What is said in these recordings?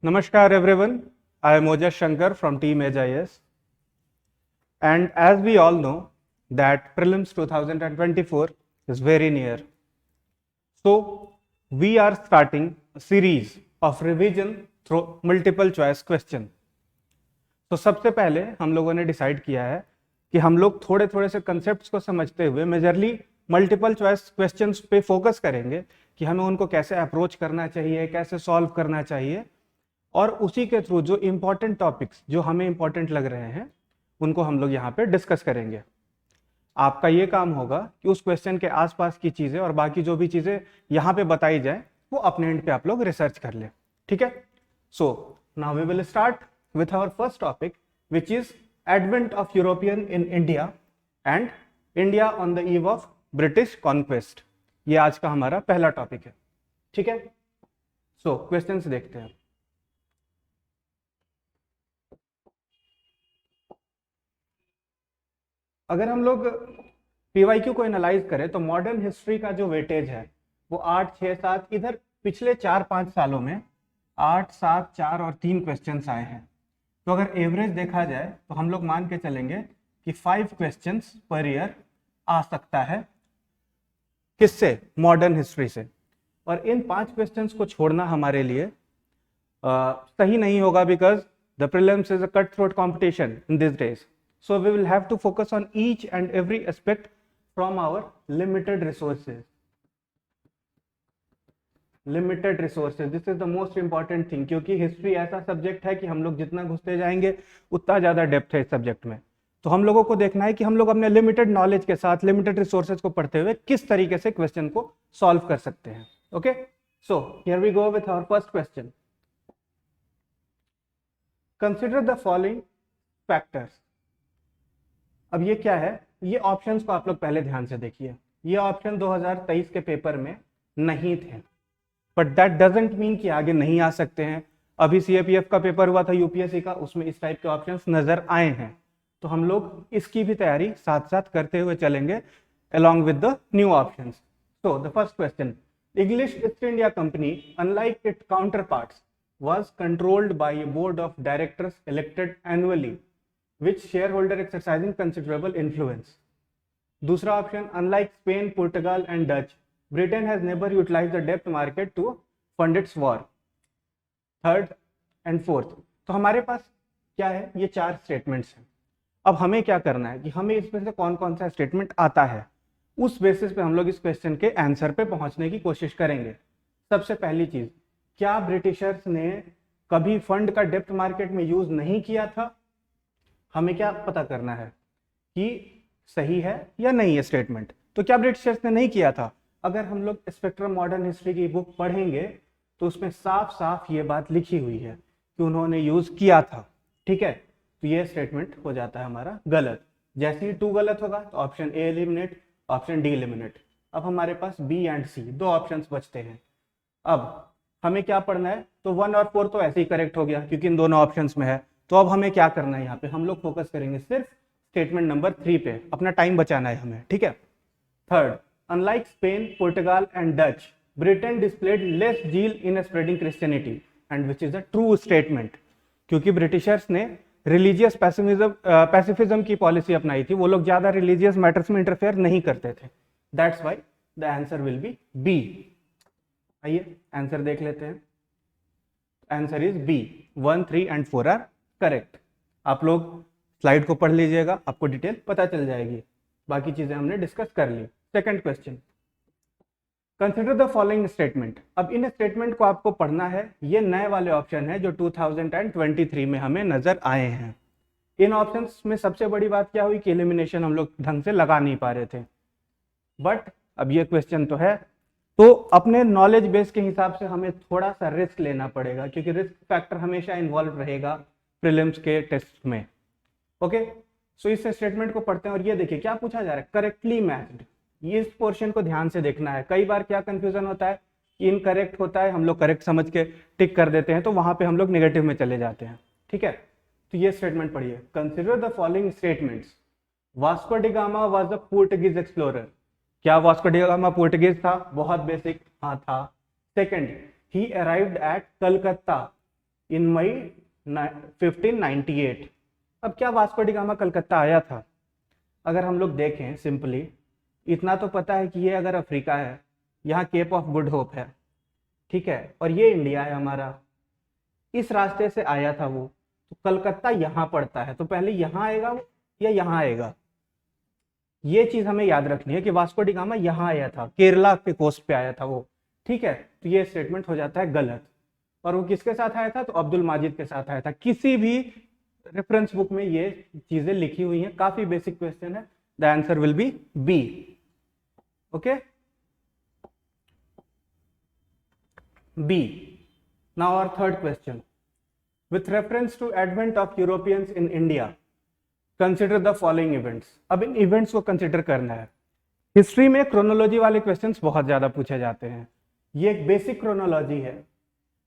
Namaskar everyone, I am Ojas Shankar from Team Edge IS, and as we all know that prelims 2024 is very near. So we are starting a series of revision through multiple choice question. तो सबसे पहले हम लोगों ने decide किया है कि हम लोग थोड़े थोड़े से कंसेप्ट्स को समझते हुए मेजरली मल्टीपल चॉइस क्वेश्चंस पे फोकस करेंगे कि हमें उनको कैसे अप्रोच करना चाहिए, कैसे सॉल्व करना चाहिए, और उसी के थ्रू जो इंपॉर्टेंट टॉपिक्स जो हमें इंपॉर्टेंट लग रहे हैं उनको हम लोग यहाँ पे डिस्कस करेंगे। आपका ये काम होगा कि उस क्वेश्चन के आसपास की चीजें और बाकी जो भी चीजें यहाँ पे बताई जाए वो अपने एंड पे आप लोग रिसर्च कर ले। ठीक है, so now we will start with our first topic, which is advent of European in India and India on the eve of British conquest। ये आज का हमारा पहला टॉपिक है। ठीक है, सो क्वेश्चंस देखते हैं। अगर हम लोग पीवाईक्यू को एनालाइज करें तो मॉडर्न हिस्ट्री का जो वेटेज है वो 8, 6, 7, इधर पिछले 4-5 सालों में 8, 7, 4 और 3 क्वेश्चंस आए हैं। तो अगर एवरेज देखा जाए तो हम लोग मान के चलेंगे कि 5 क्वेश्चंस पर ईयर आ सकता है। किससे? मॉडर्न हिस्ट्री से। और इन 5 क्वेश्चंस को छोड़ना हमारे लिए सही नहीं होगा, because the prelims is a cut throat competition in this days. So we will have to focus on each and every aspect from our limited resources. Limited resources, this is the most important thing, क्योंकि history ऐसा subject है कि हम लोग जितना घुसते जाएंगे उतना ज्यादा डेप्थ है इस सब्जेक्ट में। तो हम लोगों को देखना है कि हम लोग अपने लिमिटेड नॉलेज के साथ लिमिटेड रिसोर्सेज को पढ़ते हुए किस तरीके से क्वेश्चन को सॉल्व कर सकते हैं। Okay, so here we go with our first question. Consider the following factors. अब ये क्या है? ये ऑप्शंस को आप लोग पहले ध्यान से देखिए। ये ऑप्शन 2023 के पेपर में नहीं थे, बट दैट डजंट मीन कि आगे नहीं आ सकते हैं। अभी सीएपीएफ का पेपर हुआ था यूपीएससी का, उसमें इस टाइप के ऑप्शंस नजर आए हैं। तो हम लोग इसकी भी तैयारी साथ साथ करते हुए चलेंगे along with the new options. So the first question, English East India Company, unlike its counterparts, was controlled by a board of directors elected annually, which shareholder exercising considerable influence. दूसरा option, unlike Spain, Portugal and Dutch, Britain has never utilized the debt market to fund its war. Third and fourth. तो हमारे पास क्या है? ये 4 statements हैं। अब हमें क्या करना है कि हमें इसमें से कौन कौन सा स्टेटमेंट आता है, उस बेसिस पे हम लोग इस क्वेश्चन के आंसर पे पहुंचने की कोशिश करेंगे। सबसे पहली चीज, क्या ब्रिटिशर्स ने कभी फंड का डेप्ट मार्केट में यूज नहीं किया था? हमें क्या पता करना है कि सही है या नहीं ये स्टेटमेंट। तो क्या ब्रिटिशर्स ने नहीं किया था? अगर हम लोग स्पेक्ट्रम मॉडर्न हिस्ट्री की बुक पढ़ेंगे तो उसमें साफ साफ ये बात लिखी हुई है कि उन्होंने यूज किया था। ठीक है, तो ये स्टेटमेंट हो जाता है हमारा गलत। जैसे ही 2 गलत होगा तो option A eliminate, option D eliminate. अब हमारे पास बी एंड सी 2 ऑप्शंस बचते हैं। अब हमें क्या पढ़ना है? तो 1 और 4 तो ऐसे ही करेक्ट हो गया क्योंकि इन दोनों ऑप्शंस में है। तो अब हमें क्या करना है? यहाँ पे हम लोग फोकस करेंगे सिर्फ स्टेटमेंट नंबर 3 पे, अपना टाइम बचाना है हमें। ठीक है, third, unlike Spain, Portugal and Dutch, Britain displayed less zeal in spreading Christianity, and which is a true statement. क्योंकि ब्रिटिशर्स ने रिलीजियस पैसिफिज्म की पॉलिसी अपनाई थी, वो लोग ज्यादा रिलीजियस मैटर्स में इंटरफेयर नहीं करते थे। That's why the answer will be B. आइए आंसर देख लेते हैं। Answer is B, 1, 3 and 4 are correct. आप लोग स्लाइड को पढ़ लीजिएगा, आपको डिटेल पता चल जाएगी। बाकी चीजें हमने डिस्कस कर ली। Second question, consider the following statement. अब इन स्टेटमेंट को आपको पढ़ना है। ये नए वाले ऑप्शन है जो 2023 में हमें नजर आए हैं। इन ऑप्शंस में सबसे बड़ी बात क्या हुई कि एलिमिनेशन हम लोग ढंग से लगा नहीं पा रहे थे। बट अब ये क्वेश्चन तो है, तो अपने नॉलेज बेस के हिसाब से हमें थोड़ा सा रिस्क लेना पड़ेगा, क्योंकि रिस्क फैक्टर हमेशा इन्वॉल्व रहेगा प्रीलिम्स के टेस्ट में। ओके, सो इस स्टेटमेंट को पढ़ते हैं और ये देखिए क्या पूछा जा रहा है, करेक्टली मैच्ड। ये इस पोर्शन को ध्यान से देखना है। कई बार क्या कंफ्यूजन होता है कि इनकरेक्ट होता है, हम लोग करेक्ट समझ के टिक कर देते हैं, तो वहां पे हम लोग नेगेटिव में चले जाते हैं। ठीक है, तो ये स्टेटमेंट पढ़िए, consider the following statements. Vasco da Gama was a Portuguese explorer. क्या वास्को डी गामा पोर्टुगीज था? बहुत बेसिक, हाँ था। Second, he arrived at Calcutta in May 1598। अब क्या वास्को डी गामा कलकत्ता आया था? अगर हम लोग देखें सिंपली, इतना तो पता है कि ये अगर अफ्रीका है, यहाँ केप ऑफ गुड होप है, ठीक है, और ये इंडिया है हमारा, इस रास्ते से आया था वो, तो कलकत्ता यहाँ पड़ता है, तो पहले यहाँ आएगा वो या यहाँ आएगा? ये चीज हमें याद रखनी है कि वास्को डी गामा यहाँ आया था, केरला के कोस्ट पे आया था वो, ठीक है। तो ये स्टेटमेंट हो जाता है गलत। और वो किसके साथ आया था? तो अब्दुल माजिद के साथ आया था। किसी भी रेफरेंस बुक में ये चीजें लिखी हुई हैं, काफी बेसिक क्वेश्चन है। The answer will be B. Okay, B. Now our third question, with reference to advent of Europeans in India, consider the following events। अब इन इवेंट्स को कंसिडर करना है। हिस्ट्री में क्रोनोलॉजी वाले क्वेश्चंस बहुत ज्यादा पूछे जाते हैं, ये एक बेसिक क्रोनोलॉजी है।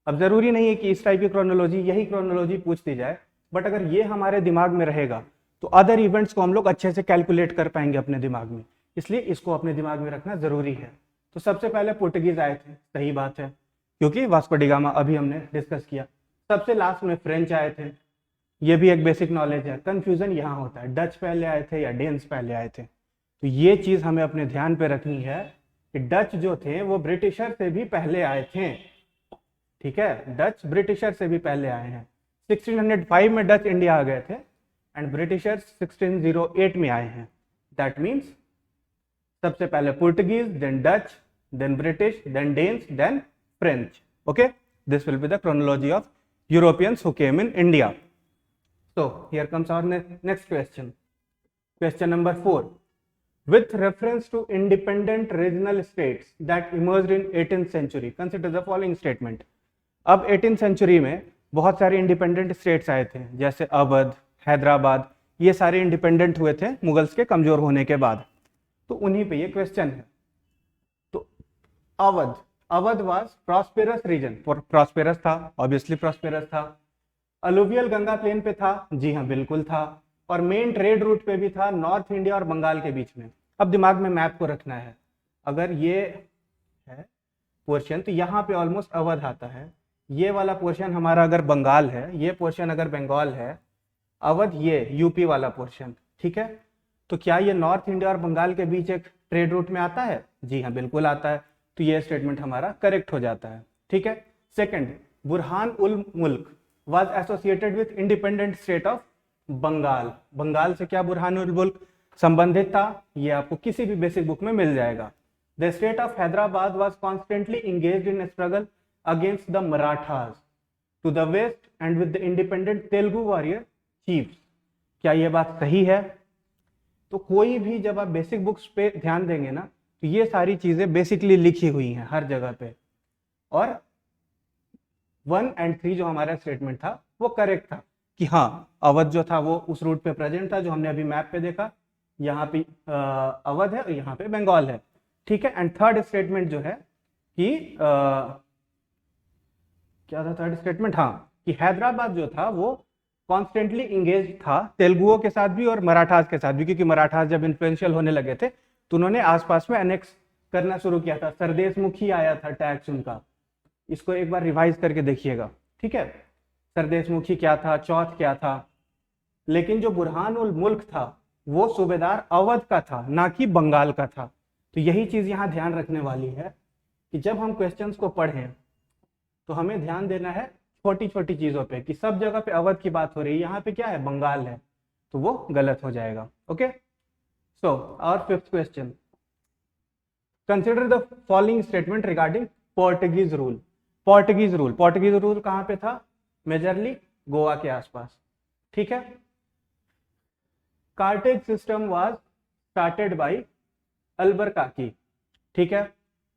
अब जरूरी नहीं है कि इस टाइप की क्रोनोलॉजी, यही क्रोनोलॉजी पूछ दी जाए, बट अगर ये हमारे दिमाग में रहेगा तो अदर इवेंट्स को हम लोग अच्छे से कैलकुलेट कर पाएंगे अपने दिमाग में, इसलिए इसको अपने दिमाग में रखना जरूरी है। तो सबसे पहले पुर्तगीज आए थे, सही बात है, क्योंकि वास्को डी गामा अभी हमने डिस्कस किया। सबसे लास्ट में फ्रेंच आए थे, ये भी एक बेसिक नॉलेज है। कंफ्यूजन यहाँ होता है, डच पहले आए थे या डेन्स पहले आए थे, तो ये चीज हमें अपने ध्यान पे रखनी है कि डच जो थे वो ब्रिटिशर से भी पहले आए थे, ठीक है, डच ब्रिटिशर से भी पहले आए हैं। 1605 में डच इंडिया आ गए थे एंड ब्रिटिशर 1608 में आए हैं। दैट मीन्स सबसे पहले Portuguese, then Dutch, then British, then Danes, then French. Okay, this will be the chronology of Europeans who came in India. So here comes our next question. Question number 4. With reference to independent regional states that emerged in 18th century, consider the following statement. अब 18th century में बहुत सारे independent states आए थे, जैसे अवध, हैदराबाद, ये सारे independent हुए थे मुगल्स के कमजोर होने के बाद। तो उन्हीं पे ये क्वेश्चन है। तो Awadh was prosperous region, prosperous था, ऑब्वियसली प्रॉस्पेरस था। अलुवियल गंगा प्लेन पे था, जी हाँ बिल्कुल था, और मेन ट्रेड रूट पे भी था, नॉर्थ इंडिया और बंगाल के बीच में। अब दिमाग में मैप को रखना है, अगर ये है पोर्शन तो यहाँ पे ऑलमोस्ट अवध आता है, ये वाला पोर्शन हमारा अगर बंगाल है, ये पोर्शन अगर बंगाल है, अवध ये यूपी वाला पोर्शन, ठीक है। तो क्या ये नॉर्थ इंडिया और बंगाल के बीच एक ट्रेड रूट में आता है? जी हाँ बिल्कुल आता है, तो ये स्टेटमेंट हमारा करेक्ट हो जाता है, ठीक है। Second, Burhan ul Mulk was associated with independent state of Bengal. Bengal से क्या बुरहान उल मुल्क संबंधित था? ये आपको किसी भी बेसिक बुक में मिल जाएगा। The state of Hyderabad was constantly engaged in struggle against the Marathas to the west and with the independent Telugu warrior chiefs. क्या ये बात सही है? तो कोई भी जब आप बेसिक बुक्स पे ध्यान देंगे ना, तो ये सारी चीजें बेसिकली लिखी हुई हैं हर जगह पे, और 1 और 3 जो हमारा स्टेटमेंट था वो करेक्ट था कि हाँ अवध जो था वो उस रूट पे प्रेजेंट था जो हमने अभी मैप पे देखा, यहाँ पे अवध है और यहाँ पे बंगाल है, ठीक है। एंड थर्ड स्टेटमेंट जो है कि क्या था थर्ड स्टेटमेंट? हाँ, कि हैदराबाद जो था वो कॉन्स्टेंटली इंगेज था तेलुगुओं के साथ भी और मराठास के साथ भी, क्योंकि मराठास जब इन्फ्लुएंशियल होने लगे थे तो उन्होंने आसपास में अनेक्स करना शुरू किया था। सरदेश मुखी आया था टैक्स उनका, इसको एक बार रिवाइज करके देखिएगा, ठीक है। सरदेश मुखी क्या था, चौथ क्या था, लेकिन जो बुरहान उल मुल्क था वो सूबेदार अवध का था, ना कि बंगाल का था। तो यही चीज यहाँ ध्यान रखने वाली है कि जब हम क्वेश्चंस को पढ़ें तो हमें ध्यान देना है छोटी छोटी चीजों पे, कि सब जगह पे अवध की बात हो रही है, यहाँ पे क्या है, बंगाल है, तो वो गलत हो जाएगा। Okay, so our fifth question, consider the following statement regarding Portuguese rule. Portuguese rule कहाँ पे था? मेजरली गोवा के आसपास, ठीक है। Cartaz system was started by Albuquerque, ठीक है।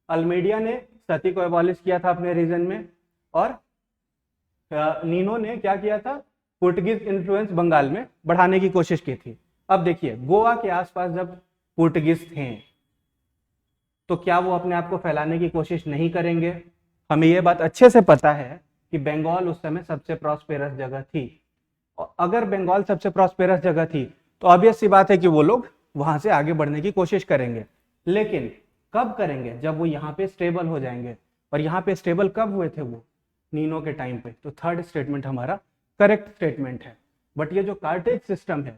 अल्मेडिया ने सती को एबॉलिश किया था अपने रीजन में, और नीनो ने क्या किया था, पुर्तगीज इन्फ्लुएंस बंगाल में बढ़ाने की कोशिश की थी। अब देखिए, गोवा के आसपास जब पुर्तगीज थे तो क्या वो अपने आप को फैलाने की कोशिश नहीं करेंगे? हमें यह बात अच्छे से पता है कि बंगाल उस समय सबसे प्रॉस्पेरस जगह थी, और अगर बंगाल सबसे प्रॉस्पेरस जगह थी तो ऑब्वियस सी बात है कि वो लोग वहां से आगे बढ़ने की कोशिश करेंगे। लेकिन कब करेंगे? जब वो यहाँ पे स्टेबल हो जाएंगे। और यहाँ पे स्टेबल कब हुए थे? वो नीनो के टाइम पे। तो थर्ड स्टेटमेंट हमारा करेक्ट स्टेटमेंट है। बट ये जो कार्टेज सिस्टम है,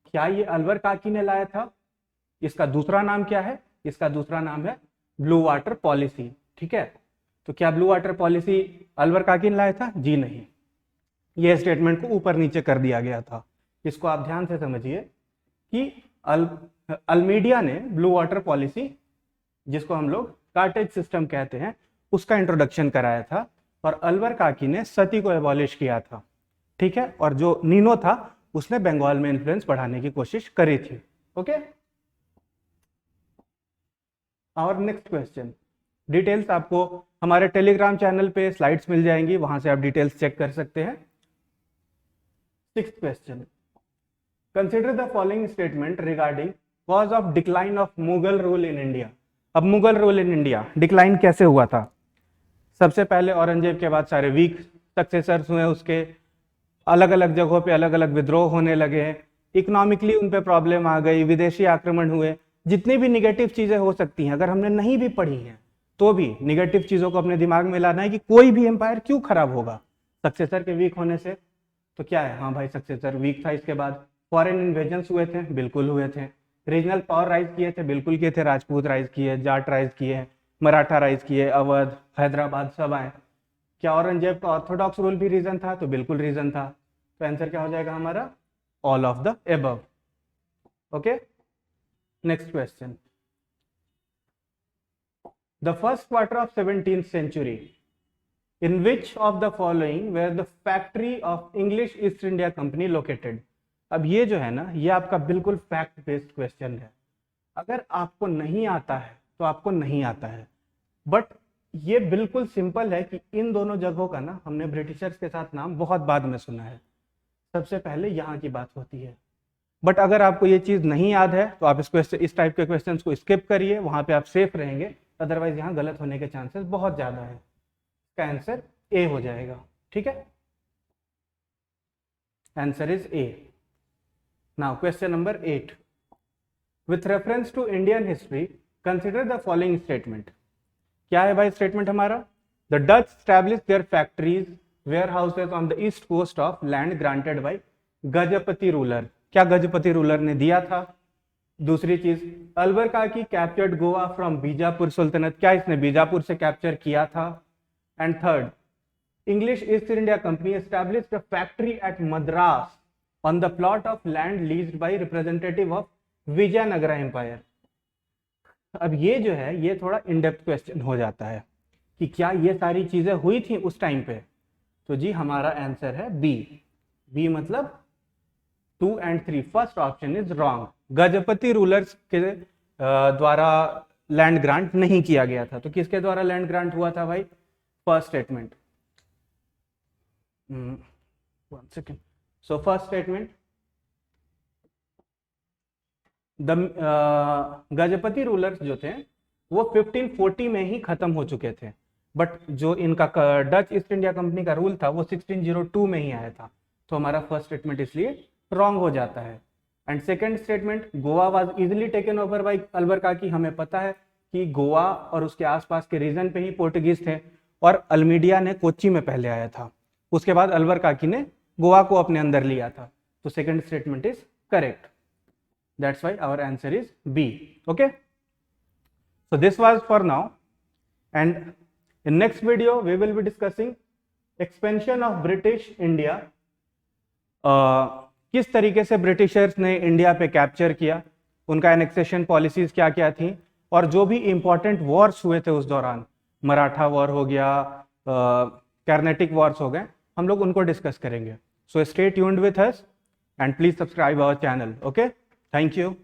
क्या ये अल्वर काकी ने लाया था? इसका दूसरा नाम क्या है? इसका दूसरा नाम है ब्लू वाटर पॉलिसी। ठीक है, तो क्या ब्लू वाटर पॉलिसी अल्वर काकी ने लाया था? जी नहीं, ये स्टेटमेंट को ऊपर नीचे कर दिया गया था। इसको आप ध्यान से समझिए कि अल्मीडिया ने ब्लू वाटर पॉलिसी, जिसको हम लोग कार्टेज सिस्टम कहते हैं, उसका इंट्रोडक्शन कराया था, और अल्वर काकी ने सती को एबॉलिश किया था। ठीक है, और जो नीनो था उसने बंगाल में इन्फ्लुएंस बढ़ाने की कोशिश करी थी। ओके, और नेक्स्ट क्वेश्चन, डिटेल्स आपको हमारे टेलीग्राम चैनल पे स्लाइड्स मिल जाएंगी, वहां से आप डिटेल्स चेक कर सकते हैं। Sixth question, consider the following statement regarding cause of decline of Mughal rule in India. अब Mughal rule in India decline कैसे हुआ था? सबसे पहले औरंगजेब के बाद सारे वीक सक्सेसर्स हुए उसके, अलग अलग जगहों पे अलग अलग विद्रोह होने लगे, इकोनॉमिकली उन पे प्रॉब्लम आ गई, विदेशी आक्रमण हुए, जितनी भी निगेटिव चीजें हो सकती हैं, अगर हमने नहीं भी पढ़ी हैं तो भी निगेटिव चीजों को अपने दिमाग में लाना है कि कोई भी एम्पायर क्यों खराब होगा सक्सेसर के वीक होने से। तो क्या है, हाँ भाई सक्सेसर वीक था, इसके बाद फॉरेन इन्वेजन्स हुए थे, बिल्कुल हुए थे, रीजनल पावर राइज किए थे, बिल्कुल किए थे, राजपूत राइज किए, जाट राइज किए, मराठा राइज किए, अवध, हैदराबाद सब आए। क्या औरंगजेब का ऑर्थोडॉक्स रूल भी रीजन था? तो बिल्कुल रीजन था। तो आंसर क्या हो जाएगा हमारा? All of the above. Okay, next question, the first quarter of 17th century in which of the following were the factory of English East India Company located? अब ये जो है ना, ये आपका बिल्कुल फैक्ट बेस्ड क्वेश्चन है। अगर आपको नहीं आता है तो आपको नहीं आता है, बट ये बिल्कुल सिंपल है कि इन दोनों जगहों का ना हमने ब्रिटिशर्स के साथ नाम बहुत बाद में सुना है, सबसे पहले यहाँ की बात होती है। बट अगर आपको ये चीज़ नहीं याद है तो आप इस टाइप के क्वेश्चंस को स्किप करिए, वहां पे आप सेफ रहेंगे, अदरवाइज यहाँ गलत होने के चांसेस बहुत ज़्यादा है। इसका आंसर ए हो जाएगा। ठीक है, answer is A. Now question number 8, with reference to Indian history consider the following statement. क्या है भाई स्टेटमेंट हमारा? The Dutch established their factories warehouses on the east coast of land granted by Gajapati ruler. क्या Gajapati ruler ने दिया था? दूसरी चीज, अल्वर काकी captured Goa from Bijapur sultanate. क्या इसने बीजापुर से कैप्चर किया था? And third, English East India Company established a factory at Madras on the plot of land leased by representative of Vijayanagara empire. अब ये जो है ये थोड़ा इन डेप्थ क्वेश्चन हो जाता है कि क्या ये सारी चीजें हुई थी उस टाइम पे? तो जी हमारा आंसर है बी। बी मतलब 2 and 3, first option is wrong. Gajapati rulers के द्वारा लैंड ग्रांट नहीं किया गया था। तो किसके द्वारा लैंड ग्रांट हुआ था भाई? First statement, one second. So first statement, Gajapati rulers जो थे वो 1540 में ही खत्म हो चुके थे, बट जो इनका डच ईस्ट इंडिया कंपनी का रूल था वो 1602 में ही आया था। तो हमारा फर्स्ट स्टेटमेंट इसलिए रॉन्ग हो जाता है। And second statement, Goa was easily taken over by अल्वर काकी। हमें पता है कि गोवा और उसके आसपास के रीजन पे ही पोर्टुगीज थे, और अल्मीडिया ने कोच्चि में पहले आया था, उसके बाद अल्वर काकी ने गोवा को अपने अंदर लिया था। तो second statement is correct, that's why our answer is B. Okay, so this was for now, and in next video we will be discussing expansion of British India। किस तरीके से ब्रिटिशर्स ने इंडिया पे कैप्चर किया, उनका annexation policies क्या क्या थी, और जो भी इंपॉर्टेंट वॉर्स हुए थे उस दौरान, मराठा वॉर हो गया, कर्नाटिक वॉर्स हो गए, हम लोग उनको डिस्कस करेंगे। So stay tuned with us and please subscribe our channel. Okay, thank you.